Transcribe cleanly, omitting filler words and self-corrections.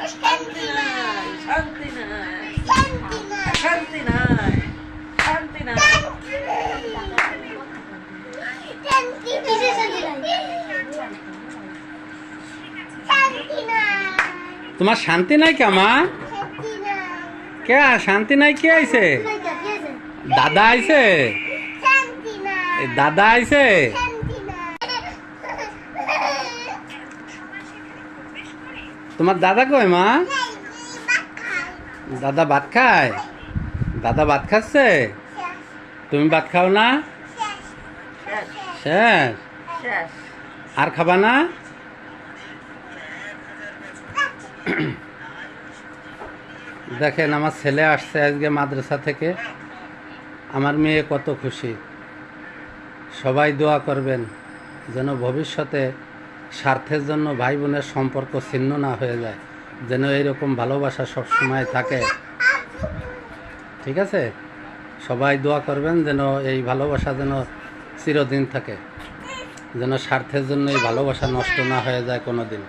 শান্তি নাই, শান্তি নাই, শান্তি নাই, শান্তি নাই। তোমার শান্তি নাই কে মা? কে শান্তি নাই? কে আইছে? দাদা আইছে? দাদা আইছে? তোমার দাদা কই মা? দাদা ভাত খায়? দাদা ভাত খাচ্ছে? তুমি ভাত খাও না? শেষ? আর খাবা না? দেখেন আমার ছেলে আসছে আজকে মাদ্রাসা থেকে। আমার মেয়ে কত খুশি। সবাই দোয়া করবেন যেন ভবিষ্যতে স্বার্থের জন্য ভাই বোনের সম্পর্ক ছিন্ন না হয়ে যায়, যেন এইরকম ভালোবাসা সব সময় থাকে। ঠিক আছে, সবাই দোয়া করবেন যেন এই ভালোবাসা যেন চিরদিন থাকে, যেন স্বার্থের জন্য এই ভালোবাসা নষ্ট না হয়ে যায় কোনো দিন।